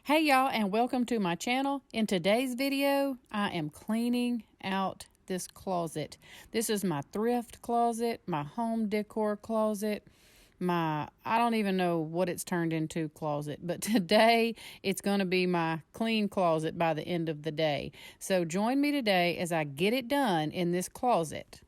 Hey y'all, and welcome to my channel. In today's video, I am cleaning out this closet. This is my thrift closet, my home decor closet, I don't even know what it's turned into closet, but today it's going to be my clean closet by the end of the day. So join me today as I get it done in this closet.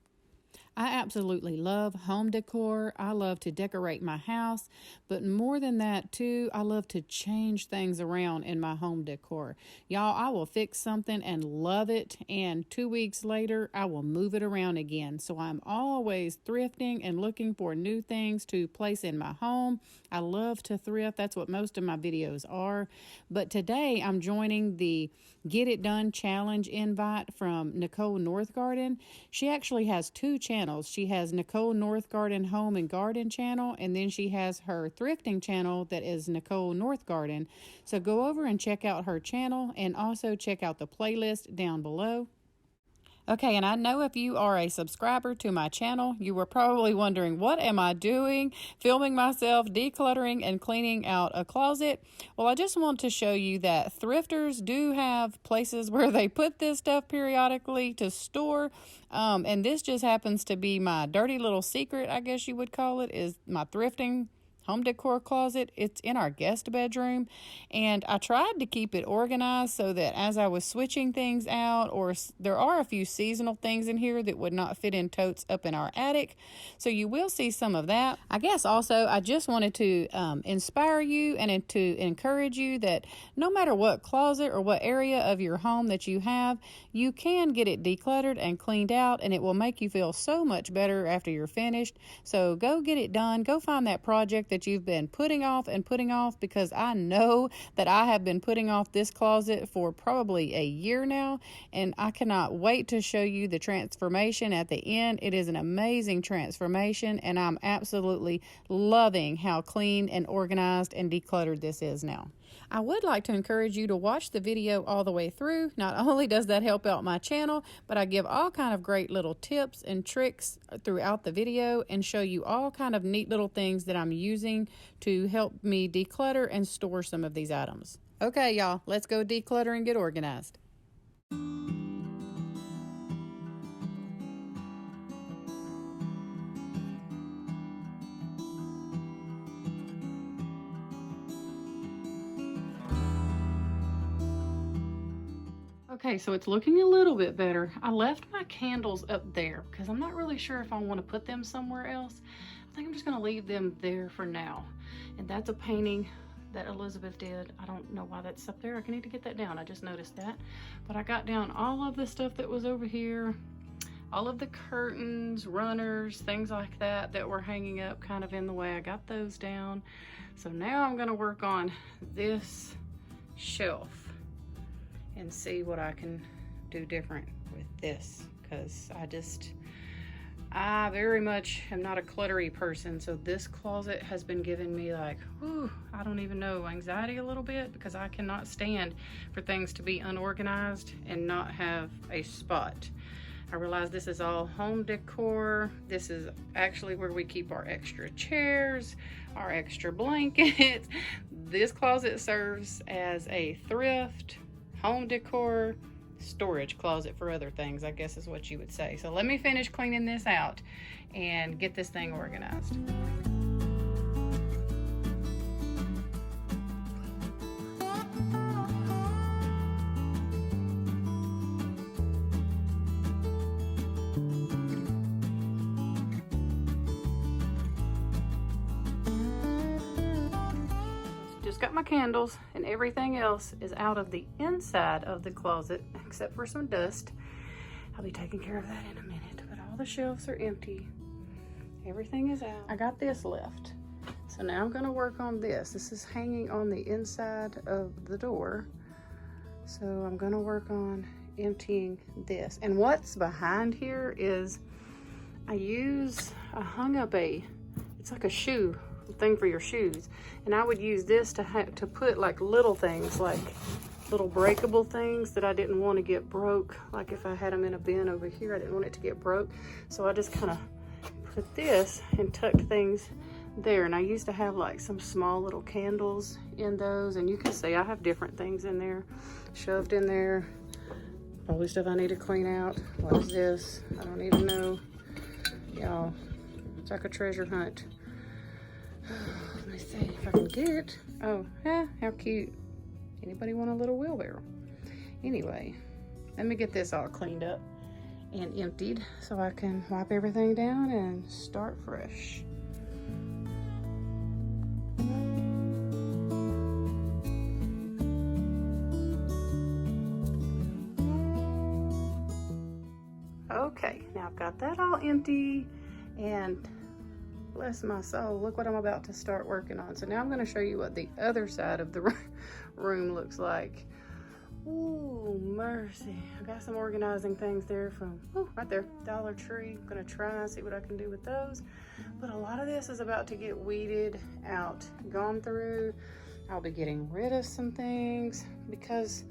I absolutely love home decor. I love to decorate my house, but more than that too, I love to change things around in my home decor. Y'all, I will fix something and love it, and 2 weeks later, I will move it around again. So I'm always thrifting and looking for new things to place in my home. I love to thrift. That's what most of my videos are. But today I'm joining the Get It Done Challenge invite from Nicole Northgarden. She actually has two channels. She has Nicole Northgarden Home and Garden channel, and then she has her thrifting channel that is Nicole Northgarden. So go over and check out her channel and also check out the playlist down below. Okay, and I know if you are a subscriber to my channel, you were probably wondering, what am I doing? Filming myself decluttering and cleaning out a closet. Well, I just want to show you that thrifters do have places where they put this stuff periodically to store. And this just happens to be my dirty little secret, I guess you would call it, is my thrifting home decor closet. It's in our guest bedroom, and I tried to keep it organized so that as I was switching things out, or there are a few seasonal things in here that would not fit in totes up in our attic, so you will see some of that. I guess also I just wanted to inspire you and to encourage you that no matter what closet or what area of your home that you have, you can get it decluttered and cleaned out, and it will make you feel so much better after you're finished. So go get it done. Go find that project that you've been putting off, because I know that I have been putting off this closet for probably a year now, and I cannot wait to show you the transformation at the end. It is an amazing transformation, and I'm absolutely loving how clean and organized and decluttered this is now. I would like to encourage you to watch the video all the way through. Not only does that help out my channel, but I give all kind of great little tips and tricks throughout the video and show you all kind of neat little things that I'm using to help me declutter and store some of these items. Okay, y'all, let's go declutter and get organized. Okay, so it's looking a little bit better. I left my candles up there because I'm not really sure if I want to put them somewhere else. I think I'm just going to leave them there for now. And that's a painting that Elizabeth did. I don't know why that's up there. I need to get that down. I just noticed that. But I got down all of the stuff that was over here. All of the curtains, runners, things like that that were hanging up kind of in the way. I got those down. So now I'm going to work on this shelf and see what I can do different with this, because I very much am not a cluttery person. So this closet has been giving me like, whew, I don't even know, anxiety a little bit, because I cannot stand for things to be unorganized and not have a spot. I realize this is all home decor. This is actually where we keep our extra chairs, our extra blankets. This closet serves as a thrift, home decor, storage closet for other things, I guess is what you would say. So let me finish cleaning this out and get this thing organized. Got my candles, and everything else is out of the inside of the closet except for some dust. I'll be taking care of that in a minute, but all the shelves are empty. Everything is out. I got this left, so now I'm going to work on this. This is hanging on the inside of the door, so I'm going to work on emptying this. And what's behind here is I hung up it's like a shoe thing for your shoes, and I would use this to put like little things, like little breakable things that I didn't want to get broke. Like if I had them in a bin over here, I didn't want it to get broke, so I just kind of put this and tucked things there. And I used to have like some small little candles in those, and you can see I have different things in there, shoved in there. Probably stuff I need to clean out. What is this? I don't even know. Y'all, it's like a treasure hunt. Let me see if I can get it. Oh, how cute. Anybody want a little wheelbarrow? Anyway, let me get this all cleaned up and emptied so I can wipe everything down and start fresh. Okay, now I've got that all empty, and bless my soul, look what I'm about to start working on. So now I'm going to show you what the other side of the room looks like. Ooh, mercy. I got some organizing things there from, right there, Dollar Tree. I'm going to try and see what I can do with those. But a lot of this is about to get weeded out, gone through. I'll be getting rid of some things because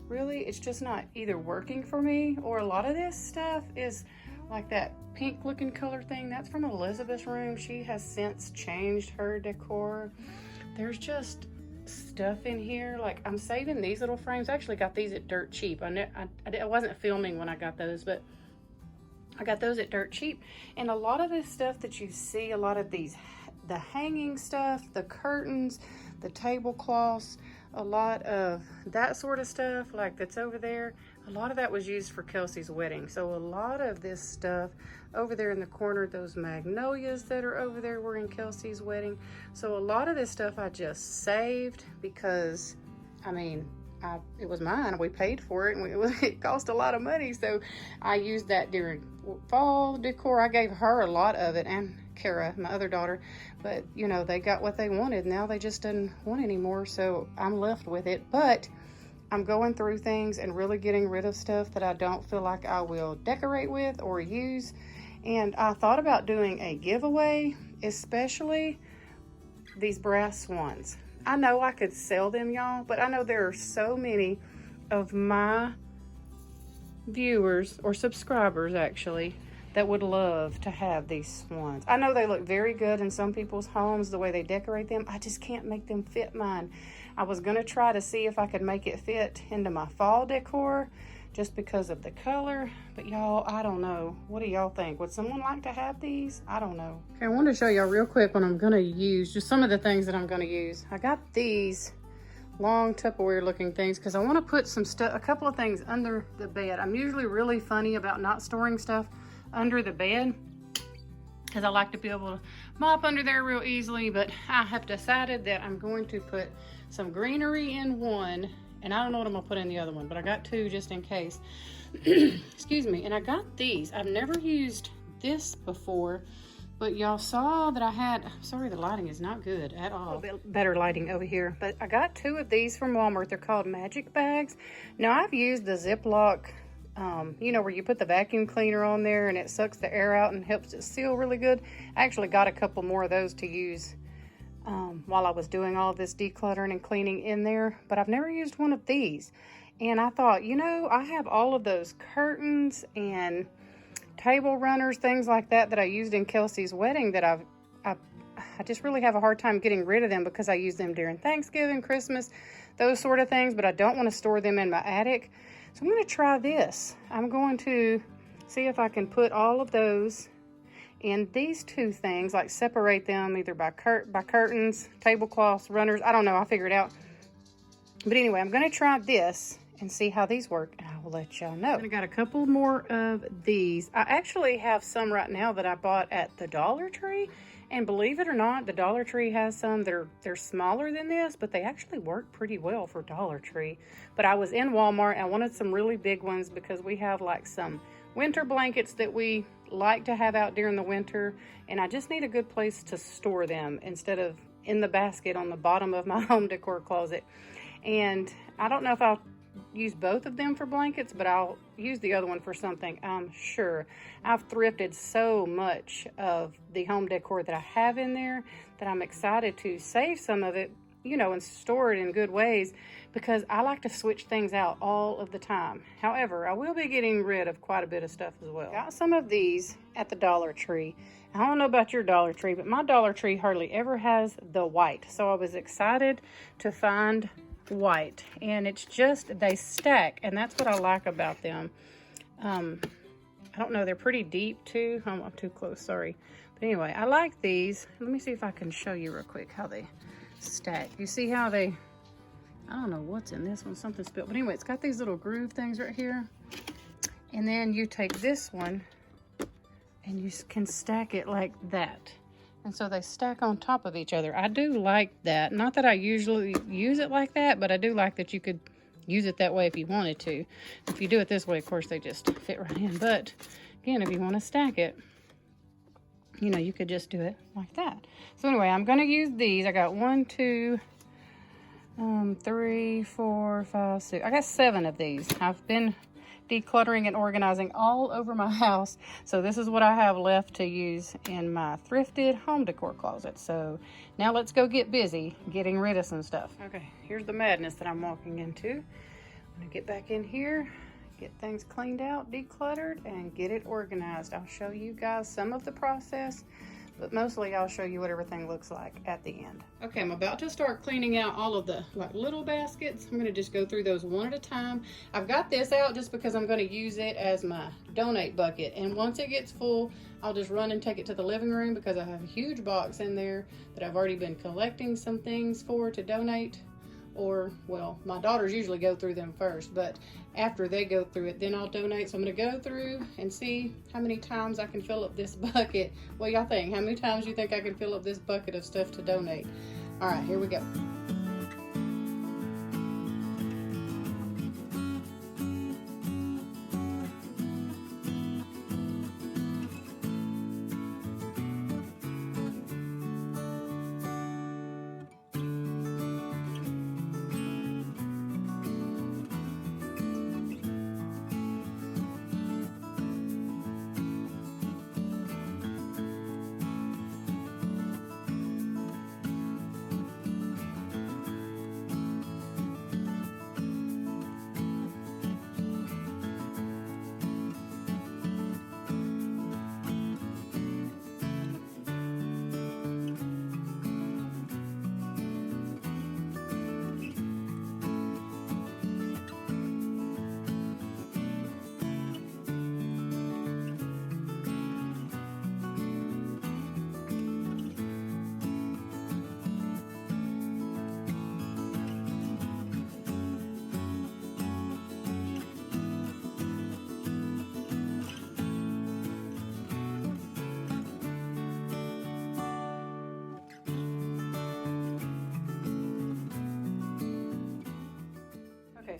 really it's just not either working for me, or a lot of this stuff is like that pink looking color thing. That's from Elizabeth's room. She has since changed her decor. There's just stuff in here. Like, I'm saving these little frames. I actually got these at Dirt Cheap. I wasn't filming when I got those, but I got those at Dirt Cheap. And a lot of this stuff that you see, a lot of these, the hanging stuff, the curtains, the tablecloths, a lot of that sort of stuff, like that's over there, a lot of that was used for Kelsey's wedding. So a lot of this stuff over there in the corner, those magnolias that are over there were in Kelsey's wedding. So a lot of this stuff I just saved because, I mean, it was mine. We paid for it, and it cost a lot of money. So I used that during fall decor. I gave her a lot of it, and Kara, my other daughter, but you know, they got what they wanted. Now they just didn't want anymore, so I'm left with it. But I'm going through things and really getting rid of stuff that I don't feel like I will decorate with or use. And I thought about doing a giveaway, especially these brass swans. I know I could sell them, y'all, but I know there are so many of my viewers or subscribers actually that would love to have these swans. I know they look very good in some people's homes, the way they decorate them. I just can't make them fit mine. I was gonna try to see if I could make it fit into my fall decor just because of the color, but y'all, I don't know. What do y'all think? Would someone like to have these? I don't know. Okay, I wanted to show y'all real quick what I'm gonna use, just some of the things that I'm gonna use. I got these long Tupperware looking things because I want to put some stuff, a couple of things under the bed. I'm usually really funny about not storing stuff under the bed because I like to be able to mop under there real easily, but I have decided that I'm going to put some greenery in one, and I don't know what I'm gonna put in the other one, but I got two just in case. Excuse me. And I got these. I've never used this before, but y'all saw that I had, I'm sorry, the lighting is not good at all. A little bit better lighting over here, but I got two of these from Walmart. They're called magic bags. Now I've used the Ziploc, you know, where you put the vacuum cleaner on there and it sucks the air out and helps it seal really good. I actually got a couple more of those to use while I was doing all this decluttering and cleaning in there, but I've never used one of these. And I thought, you know, I have all of those curtains and table runners, things like that that I used in Kelsey's wedding that I just really have a hard time getting rid of them because I use them during Thanksgiving, Christmas, those sort of things, but I don't want to store them in my attic. So I'm going to try this. I'm going to see if I can put all of those in these two things, like separate them either by curtains, tablecloths, runners. I don't know. I'll figure it out. But anyway, I'm going to try this and see how these work, and I will let y'all know. I got a couple more of these. I actually have some right now that I bought at the Dollar Tree, and believe it or not, the Dollar Tree has some that they're smaller than this, but they actually work pretty well for Dollar Tree. But I was in Walmart and I wanted some really big ones because we have like some winter blankets that we like to have out during the winter, and I just need a good place to store them instead of in the basket on the bottom of my home decor closet. And I don't know if I'll use both of them for blankets, but I'll use the other one for something, I'm sure. I've thrifted so much of the home decor that I have in there that I'm excited to save some of it, you know, and store it in good ways, because I like to switch things out all of the time. However, I will be getting rid of quite a bit of stuff as well. Got some of these at the Dollar Tree. I don't know about your Dollar Tree, but my Dollar Tree hardly ever has the white. So I was excited to find white, and it's just, they stack, and that's what I like about them. I don't know, they're pretty deep too. I'm too close, sorry. But anyway, I like these. Let me see if I can show you real quick how they stack. You see how they, I don't know what's in this one, something spilled. But anyway, it's got these little groove things right here. And then you take this one and you can stack it like that. And so they stack on top of each other. I do like that. Not that I usually use it like that, but I do like that you could use it that way if you wanted to. If you do it this way, of course, they just fit right in. But again, if you want to stack it, you know, you could just do it like that. So anyway, I'm going to use these. I got 1, 2, 3, 4, 5, 6. I got 7 of these. I've been decluttering and organizing all over my house. So this is what I have left to use in my thrifted home decor closet. So now let's go get busy getting rid of some stuff. Okay, here's the madness that I'm walking into. I'm gonna get back in here, get things cleaned out, decluttered, and get it organized. I'll show you guys some of the process, but mostly I'll show you what everything looks like at the end. Okay, I'm about to start cleaning out all of the little baskets. I'm gonna just go through those one at a time. I've got this out just because I'm gonna use it as my donate bucket. And once it gets full, I'll just run and take it to the living room, because I have a huge box in there that I've already been collecting some things for to donate. Or, well, my daughters usually go through them first, but after they go through it, then I'll donate. So I'm gonna go through and see how many times I can fill up this bucket. What y'all think? How many times you think I can fill up this bucket of stuff to donate? All right, here we go.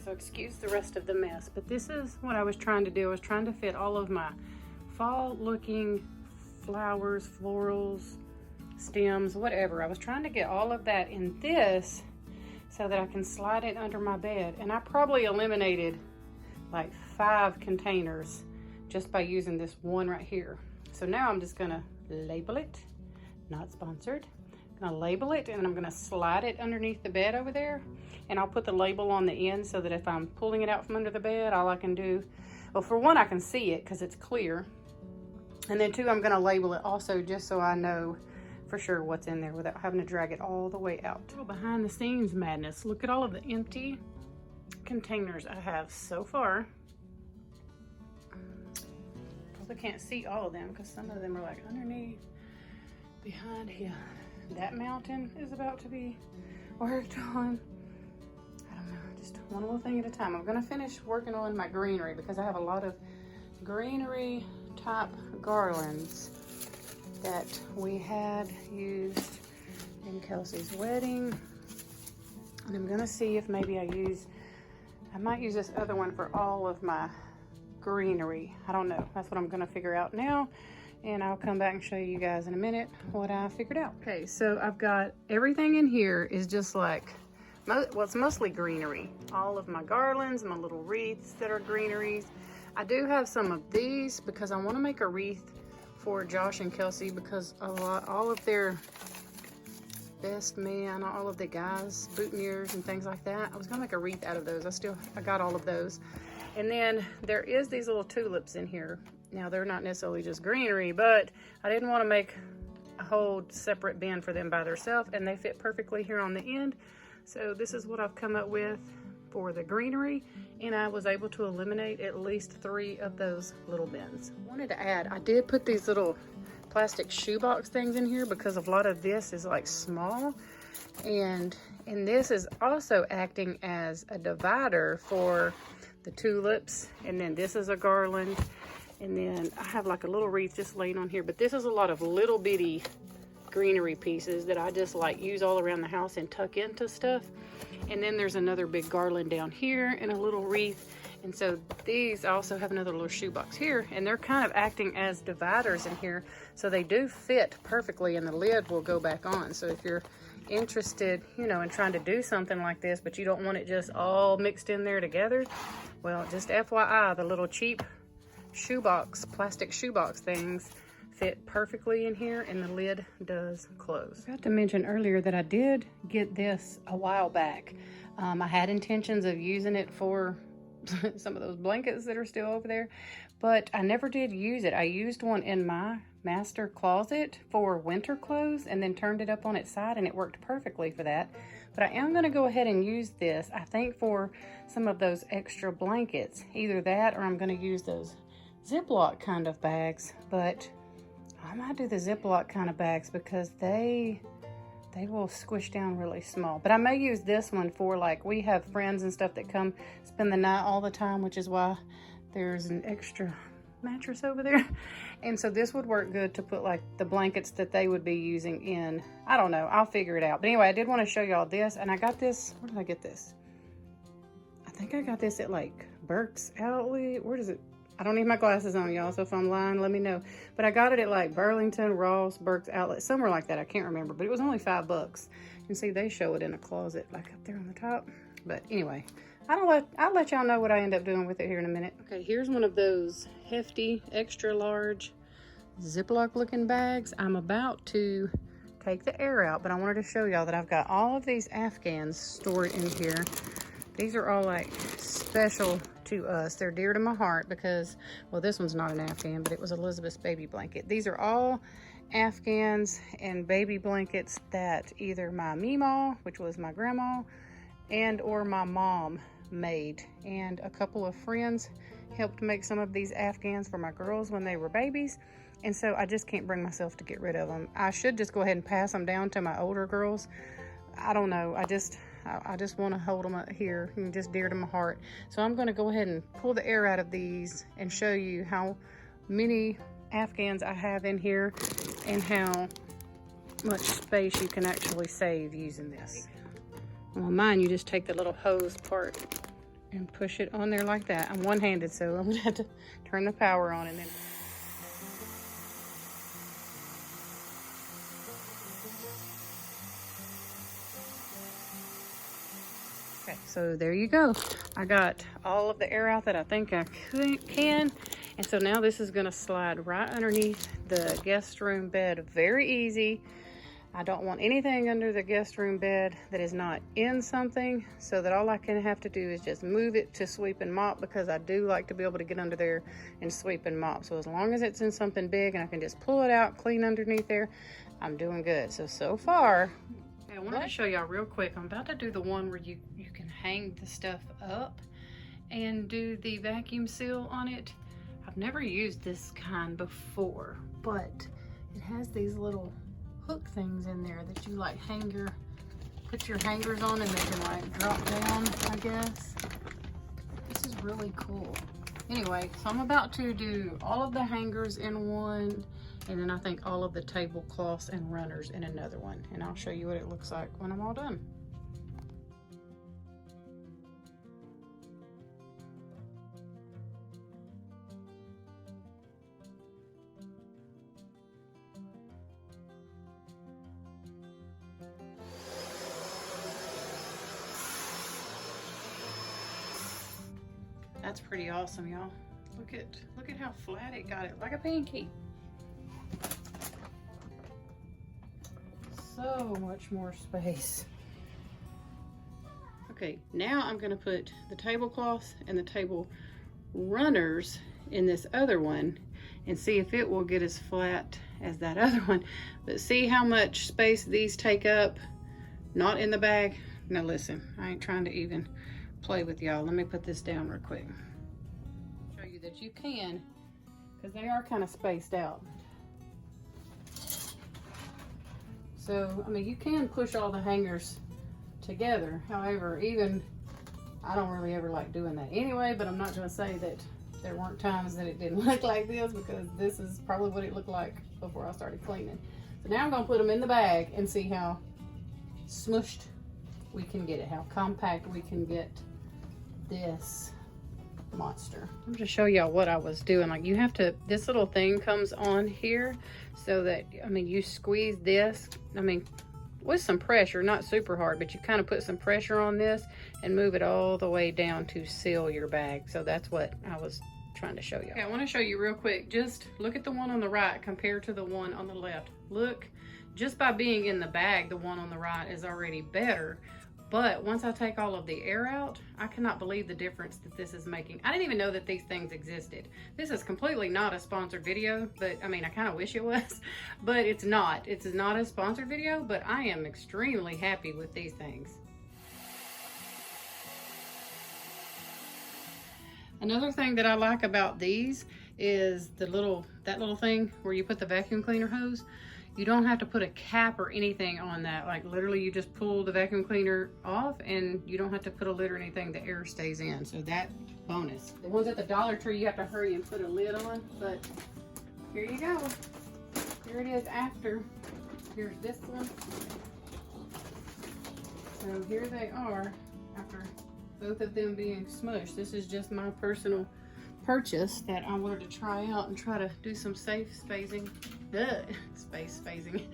So excuse the rest of the mess, but this is what I was trying to do. I was trying to fit all of my fall looking flowers, florals, stems, whatever. I was trying to get all of that in this so that I can slide it under my bed. And I probably eliminated like 5 containers just by using this one right here. So now I'm just gonna label it, not sponsored. I'm gonna label it, and I'm gonna slide it underneath the bed over there, and I'll put the label on the end so that if I'm pulling it out from under the bed, all I can do, well, for one, I can see it because it's clear, and then 2, I'm gonna label it also just so I know for sure what's in there without having to drag it all the way out. A little behind the scenes madness. Look at all of the empty containers I have so far. Probably can't see all of them because some of them are like underneath, behind here. That mountain is about to be worked on. I don't know, just one little thing at a time. I'm gonna finish working on my greenery because I have a lot of greenery type garlands that we had used in Kelsey's wedding. And I'm gonna see if maybe I might use this other one for all of my greenery. I don't know, that's what I'm gonna figure out now. And I'll come back and show you guys in a minute what I figured out. Okay, so I've got everything in here is just like, well, it's mostly greenery. All of my garlands, my little wreaths that are greeneries. I do have some of these because I want to make a wreath for Josh and Kelsey because all of their best man, all of the guys, boutonnieres and things like that. I was gonna make a wreath out of those. I got all of those. And then there is these little tulips in here. Now they're not necessarily just greenery, but I didn't want to make a whole separate bin for them by themselves, and they fit perfectly here on the end. So this is what I've come up with for the greenery, and I was able to eliminate at least 3 of those little bins. I wanted to add, I did put these little plastic shoebox things in here because a lot of this is like small, and this is also acting as a divider for the tulips, and then this is a garland, and then I have like a little wreath just laying on here, but this is a lot of little bitty greenery pieces that I just like use all around the house and tuck into stuff. And then there's another big garland down here and a little wreath. And so these also have another little shoebox here, and they're kind of acting as dividers in here. So they do fit perfectly, and the lid will go back on. So if you're interested, you know, in trying to do something like this, but you don't want it just all mixed in there together, well, just FYI, the little cheap shoebox, plastic shoebox things fit perfectly in here, and the lid does close. I forgot to mention earlier that I did get this a while back. I had intentions of using it for some of those blankets that are still over there, but I never did use it. I used one in my master closet for winter clothes and then turned it up on its side, and it worked perfectly for that. But I am going to go ahead and use this, I think, for some of those extra blankets. Either that, or I'm going to use those Ziploc kind of bags, but I might do the Ziploc kind of bags because they will squish down really small. But I may use this one for, like, we have friends and stuff that come spend the night all the time, which is why there's an extra mattress over there. And so this would work good to put like the blankets that they would be using in. I don't know, I'll figure it out. But anyway, I did want to show y'all this, and I got this, where did I get this? I think I got this at like Burke's Outlet. Where does it? I don't need my glasses on, y'all, so if I'm lying, let me know. But I got it at like Burlington, Ross, Burke's Outlet, somewhere like that. I can't remember, but it was only $5. And see, they show it in a closet, like up there on the top. But anyway, I'll let y'all know what I end up doing with it here in a minute. Okay, here's one of those hefty, extra large Ziploc looking bags. I'm about to take the air out, but I wanted to show y'all that I've got all of these Afghans stored in here. These are all like special to us. They're dear to my heart because, well, this one's not an Afghan, but it was Elizabeth's baby blanket. These are all Afghans and baby blankets that either my Meemaw, which was my grandma, and or my mom made. And a couple of friends helped make some of these Afghans for my girls when they were babies. And so I just can't bring myself to get rid of them. I should just go ahead and pass them down to my older girls. I don't know. I just want to hold them up here, and just dear to my heart. So I'm going to go ahead and pull the air out of these and show you how many Afghans I have in here and how much space you can actually save using this. Well, mine, you just take the little hose part and push it on there like that. I'm one-handed, so I'm going to have to turn the power on and then... Okay, so there you go. I got all of the air out that I think I can. And so now this is gonna slide right underneath the guest room bed. Very easy. I don't want anything under the guest room bed that is not in something, so that all I can have to do is just move it to sweep and mop, because I do like to be able to get under there and sweep and mop. So as long as it's in something big and I can just pull it out, clean underneath there, I'm doing good. So far, I wanted to show y'all real quick. I'm about to do the one where you can hang the stuff up and do the vacuum seal on it. I've never used this kind before, but it has these little hook things in there that you like put your hangers on, and they can like drop down, I guess. This is really cool. Anyway, so I'm about to do all of the hangers in one, and then I think all of the tablecloths and runners in another one. And I'll show you what it looks like when I'm all done. That's pretty awesome, y'all. Look at how flat it got it, like a pancake. so much more space. Okay, now I'm gonna put the tablecloths and the table runners in this other one and see if it will get as flat as that other one. But see how much space these take up, not in the bag. Now listen, I ain't trying to even play with y'all. Let me put this down real quick. Show you that you can, because they are kind of spaced out. So, I mean, you can push all the hangers together. However, even I don't really ever like doing that anyway, but I'm not going to say that there weren't times that it didn't look like this, because this is probably what it looked like before I started cleaning. So now I'm going to put them in the bag and see how smushed we can get it, how compact we can get this monster. I'm going to show y'all what I was doing. Like, you have to, this little thing comes on here so that, I mean, you squeeze this, I mean, with some pressure, not super hard, but you kind of put some pressure on this and move it all the way down to seal your bag. So that's what I was trying to show you. Okay, I want to show you real quick. Just look at the one on the right compared to the one on the left. Look, just by being in the bag, the one on the right is already better. But once I take all of the air out, I cannot believe the difference that this is making. I didn't even know that these things existed. This is completely not a sponsored video, but I mean, I kind of wish it was, but it's not. It's not a sponsored video, but I am extremely happy with these things. Another thing that I like about these is that little thing where you put the vacuum cleaner hose. You don't have to put a cap or anything on that. Like, literally you just pull the vacuum cleaner off and you don't have to put a lid or anything. The air stays in, so that bonus. The ones at the Dollar Tree, you have to hurry and put a lid on, but here you go. Here it is after. Here's this one. So here they are after both of them being smushed. This is just my personal purchase that I wanted to try out and try to do some safe spacing. Space spacing.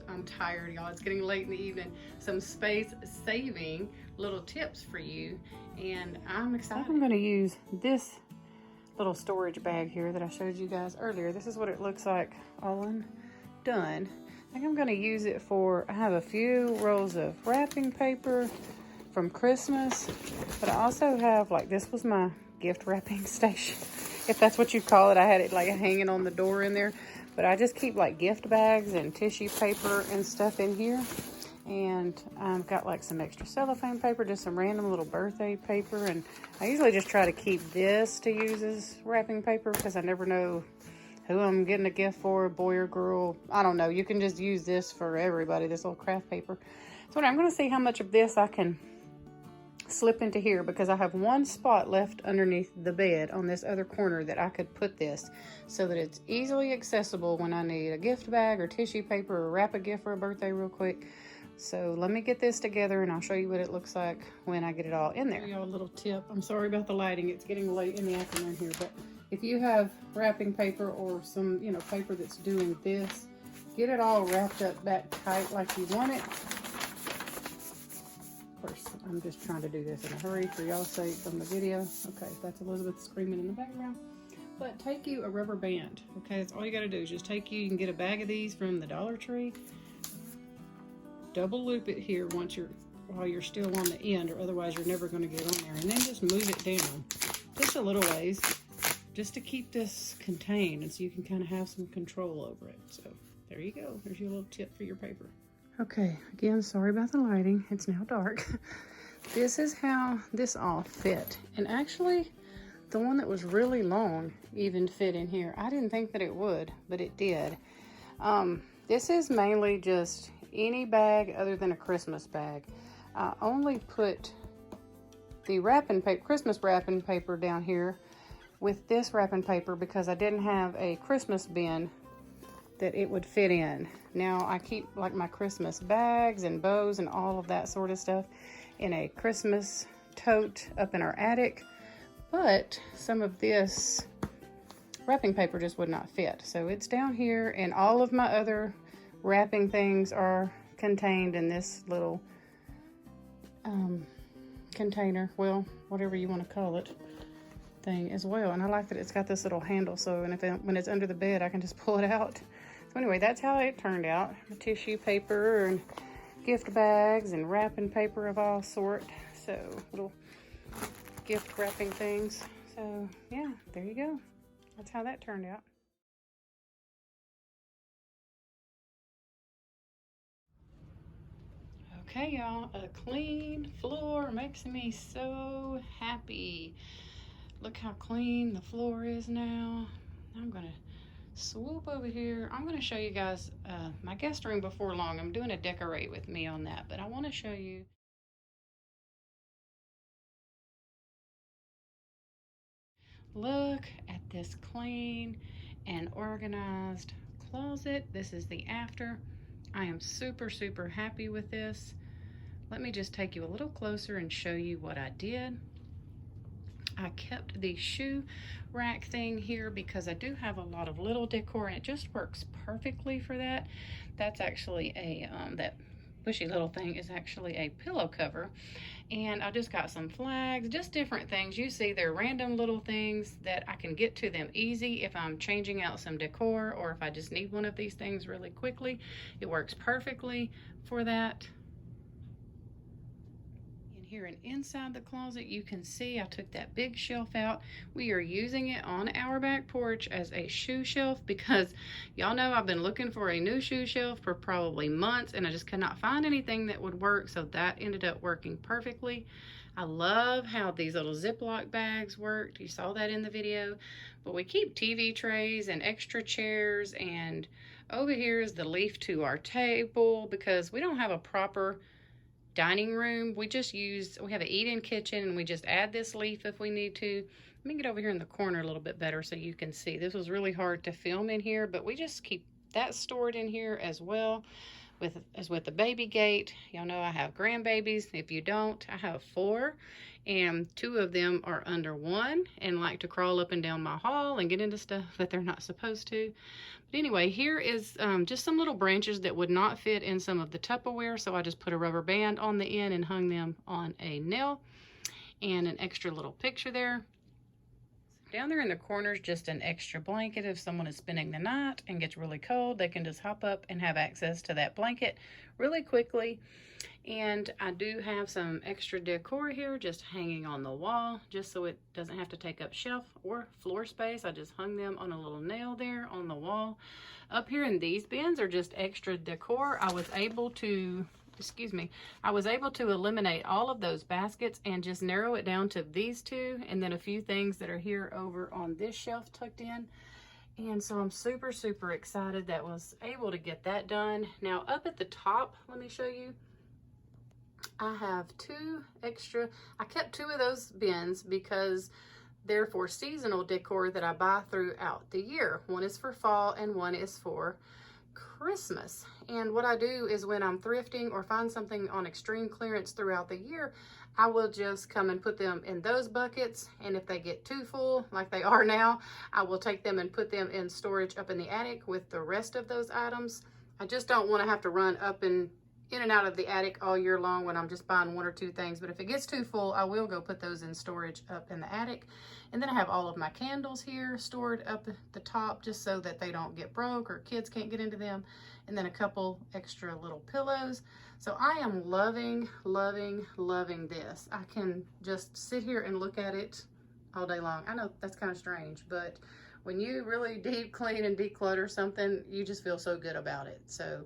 I'm tired, y'all. It's getting late in the evening. Some space saving little tips for you, and I'm excited. I'm going to use this little storage bag here that I showed you guys earlier. This is what it looks like all done. I think I'm going to use it for, I have a few rolls of wrapping paper from Christmas, but I also have, like, this was my gift wrapping station, if that's what you call it. I had it like hanging on the door in there, but I just keep like gift bags and tissue paper and stuff in here. And I've got like some extra cellophane paper, just some random little birthday paper, and I usually just try to keep this to use as wrapping paper because I never know who I'm getting a gift for, boy or girl. I don't know. You can just use this for everybody, this little craft paper. So I'm going to see how much of this I can slip into here, because I have one spot left underneath the bed on this other corner that I could put this so that it's easily accessible when I need a gift bag or tissue paper or wrap a gift for a birthday real quick. So let me get this together and I'll show you what it looks like when I get it all in there. I'll show y'all a little tip. I'm sorry about the lighting. It's getting late in the afternoon here, but if you have wrapping paper or some, you know, paper that's doing this, get it all wrapped up back tight like you want it. Of course, I'm just trying to do this in a hurry for y'all's sake from the video. Okay, that's Elizabeth screaming in the background. But take you a rubber band, okay? That's all you gotta do is just take you can get a bag of these from the Dollar Tree. Double loop it here while you're still on the end, or otherwise you're never gonna get on there. And then just move it down just a little ways, just to keep this contained and so you can kind of have some control over it. So there you go. There's your little tip for your paper. Okay, again, sorry about the lighting. It's now dark. This is how this all fit. And actually, the one that was really long even fit in here. I didn't think that it would, but it did. This is mainly just any bag other than a Christmas bag. I only put the wrapping paper, Christmas wrapping paper down here with this wrapping paper because I didn't have a Christmas bin that it would fit in. Now I keep like my Christmas bags and bows and all of that sort of stuff in a Christmas tote up in our attic, but some of this wrapping paper just would not fit. So it's down here, and all of my other wrapping things are contained in this little container, well, whatever you want to call it, thing as well. And I like that it's got this little handle, so when it's under the bed I can just pull it out. So anyway, that's how it turned out. Tissue paper and gift bags and wrapping paper of all sort. So little gift wrapping things. So yeah, there you go. That's how that turned out. Okay, y'all, a clean floor makes me so happy. Look how clean the floor is now. I'm gonna swoop over here. I'm gonna show you guys my guest room before long. I'm doing a decorate with me on that, but I want to show you. Look at this clean and organized closet. This is the after. I am super, super happy with this. Let me just take you a little closer and show you what I did. I kept the shoe rack thing here because I do have a lot of little decor and it just works perfectly for that. That's actually a, that bushy little thing is actually a pillow cover. And I just got some flags, just different things. You see, they're random little things that I can get to them easy if I'm changing out some decor or if I just need one of these things really quickly. It works perfectly for that. Here and inside the closet, you can see I took that big shelf out. We are using it on our back porch as a shoe shelf because y'all know I've been looking for a new shoe shelf for probably months and I just could not find anything that would work, so that ended up working perfectly. I love how these little Ziploc bags worked. You saw that in the video. But we keep TV trays and extra chairs, and over here is the leaf to our table because we don't have a proper dining room. We have an eat-in kitchen and we just add this leaf if we need to. Let me get over here in the corner a little bit better so you can see. This was really hard to film in here, but we just keep that stored in here as well. As with the baby gate, y'all know I have grandbabies. If you don't, I have 4, and 2 of them are under 1 and like to crawl up and down my hall and get into stuff that they're not supposed to. But anyway, here is just some little branches that would not fit in some of the Tupperware, so I just put a rubber band on the end and hung them on a nail, and an extra little picture there. Down there in the corner is just an extra blanket. If someone is spending the night and gets really cold, they can just hop up and have access to that blanket really quickly. And I do have some extra decor here just hanging on the wall, just so it doesn't have to take up shelf or floor space. I just hung them on a little nail there on the wall. Up here in these bins are just extra decor. I was able to eliminate all of those baskets and just narrow it down to these 2, and then a few things that are here over on this shelf tucked in. And so I'm super, super excited that I was able to get that done. Now up at the top, let me show you. I have 2 extra. I kept 2 of those bins because they're for seasonal decor that I buy throughout the year. One is for fall and one is for Christmas. And what I do is when I'm thrifting or find something on extreme clearance throughout the year, I will just come and put them in those buckets. And if they get too full, like they are now, I will take them and put them in storage up in the attic with the rest of those items. I just don't want to have to run up and in and out of the attic all year long when I'm just buying 1 or 2 things. But if it gets too full, I will go put those in storage up in the attic. And then I have all of my candles here stored up at the top just so that they don't get broke or kids can't get into them. And then a couple extra little pillows. So I am loving, loving, loving this. I can just sit here and look at it all day long. I know that's kind of strange, but when you really deep clean and declutter something, you just feel so good about it. So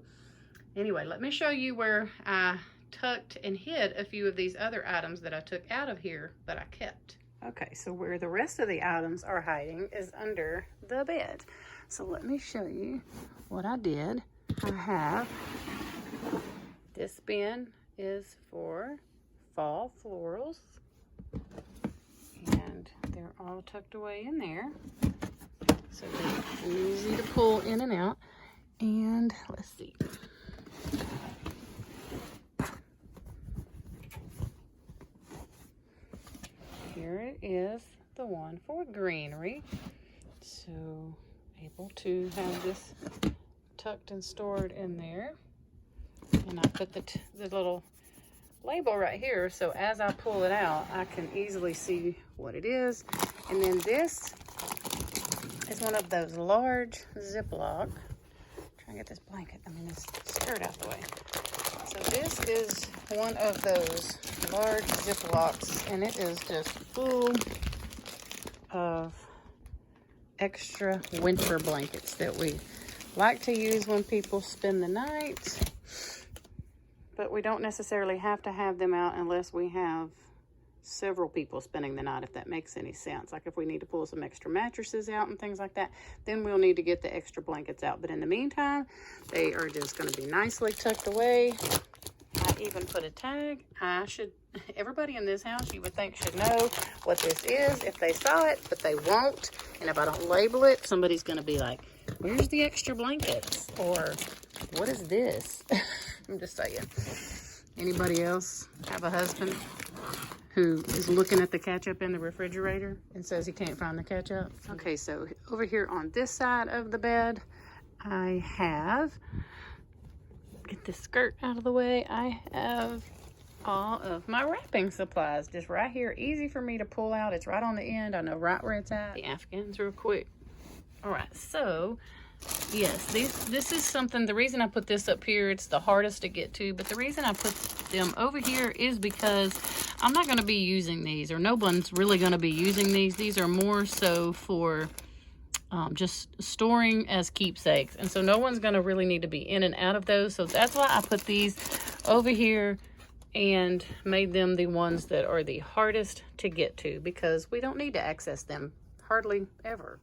anyway, let me show you where I tucked and hid a few of these other items that I took out of here that I kept. Okay, so where the rest of the items are hiding is under the bed. So let me show you what I did. I have, this bin is for fall florals, and they're all tucked away in there. So they're easy to pull in and out. And let's see. Here it is, the one for greenery. So able to have this tucked and stored in there. And I put the little label right here, so as I pull it out, I can easily see what it is. And then this is one of those large Ziploc get this blanket, this skirt out the way. So this is one of those large Ziplocs, and it is just full of extra winter blankets that we like to use when people spend the night, but we don't necessarily have to have them out unless we have several people spending the night, if that makes any sense. Like if we need to pull some extra mattresses out and things like that, then we'll need to get the extra blankets out. But in the meantime, they are just going to be nicely tucked away. I even put a tag. Everybody in this house, you would think, should know what this is if they saw it, but they won't. And if I don't label it, somebody's going to be like, where's the extra blankets? Or what is this? I'm just saying. Anybody else have a husband who is looking at the ketchup in the refrigerator and says he can't find the ketchup? Okay, so over here on this side of the bed, I have, get this skirt out of the way, I have all of my wrapping supplies just right here. Easy for me to pull out. It's right on the end. I know right where it's at. The Afghans real quick. All right, so yes, this is something, the reason I put this up here, it's the hardest to get to, but the reason I put them over here is because I'm not going to be using these, or no one's really going to be using these. These are more so for just storing as keepsakes, and so no one's going to really need to be in and out of those. So that's why I put these over here and made them the ones that are the hardest to get to, because we don't need to access them hardly ever.